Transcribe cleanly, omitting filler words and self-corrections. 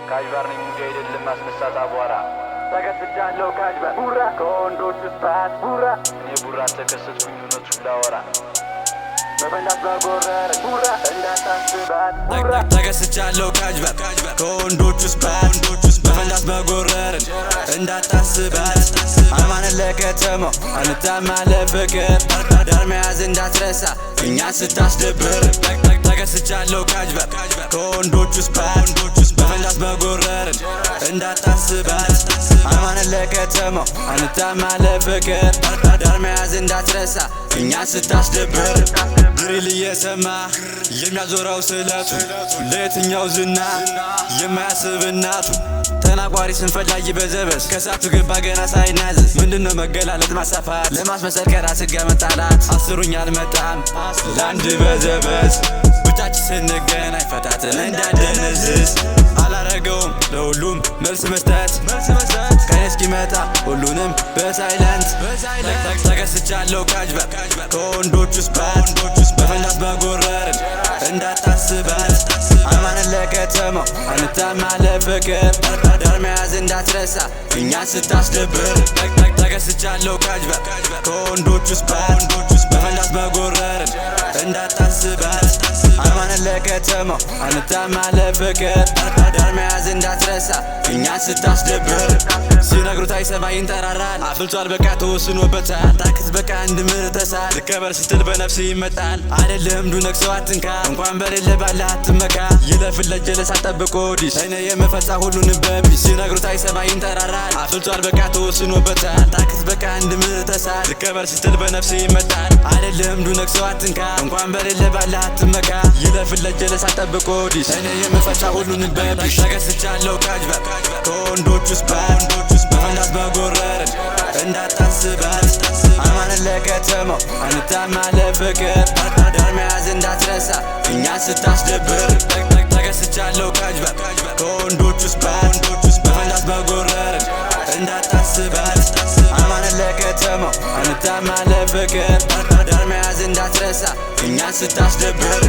ካጅባር ነኝ እንጂ አይደለም ማስነሳት አቧራ ተከስቻለሁ ካጅባር ቡራ ከወንዶች ስፓት ቡራ እኔ ቡራ ተከሰትኩኝ እውነቱን ላወራ በፈንዳት በጎረር ቡራ እንዳታስባት ቡራ ተከስቻለሁ ካጅባር ከወንዶች ስፓት በፈንዳት በጎረር እንዳታስባት አማን ለከተማው አንታማ ለፍቅር ዳር መያዝ እንዳትረሳ እኛ ስታስደብር ተከስቻለሁ ካጅባር ከወንዶች ስፓት በፈንዳት በጎረር እንዳታስባት አማን ለከተማው አንታማ ለፍቅር ዳር መያዝ እንዳትረሳ እኛ ስታስደብር ድሪል እየሰማ የሚያዞራው ስለቱ ለየትኛው ዝና የማያስብ እናቱ ተናቋሪ ስንፈላጊ በዘበስ ከሳቱ ገባ ገና ሳይናዘዝ ምንድነው መገላለጥ ማሳፋት ለማስመሰል ከራስ ጋር መጣላት አስሩኝ አልመጣም ለአንድ በዘበስ ብቻችን ስንገናኝ ፈታትን እንዳንደነዝዝ አላረገውም ለሁሉም መልስ መስጠት ከኔ እስኪመጣ ሁሉንም በሳይለንት ተከስቻለሁ ካጅባር ከወንዶች ስፓት በፈንዳት በጎረር እንዳታስባት አማን ለከተማው አንታማ ለፍቅር ዳር መያዝ እንዳትረሳ እኛ ስታስደብር ተከስቻለሁ ካጅባር ከወንዶች ስፓት በፈንዳት በጎረር እንዳታስባት አማን ለከተማው አንታማ ለፍቅር ዳር መያዝ እንዳትረሳ እኛ ስታስደብር ሲነግሩት አይሰማ ይንጠራራል አፍልቷል በቃ ተወስኖበታል ታክስ በቃ እንድምርተሳል ልከበር ስትል በነፍስ ይመጣል አይደለም ዱነክ ሰው አትንካ እንኳን በሌለ ባለ አትመካ ይለፍለት ጀለስ አጠብቆ ዲስ እኔ የምፈጻ ሁሉንም በቢስ ሲነግሩት አይሰማ ይንጠራራል አፍልቷል በቃ ተወስኖበታል ታክስ በቃ እንድምርተሳል ልከበር ስትል በነፍስ ይመጣል አይደለም ዱነክ ሰው አትንካ እንኳን በሌለ ባለ አትመካ ይለፍለት ጀለስ አጠብቆ ዲስ እኔ የምፈጻ ሁሉንም በቢስ ተከስቻለሁ ካጅባር ከወንዶች ስፓት በፈንዳት በጎረር እንዳታስባት አማን ለከተማው አንታማ ለፍቅር ዳር መያዝ እንዳትረሳ እኛ ስታስደብር ተከስቻለሁ ካጅባር ከወንዶች ስፓት በፈንዳት በጎረር እንዳታስባት አማን ለከተማው አንታማ ለፍቅር ዳር መያዝ እንዳትረሳ እኛ ስታስደብር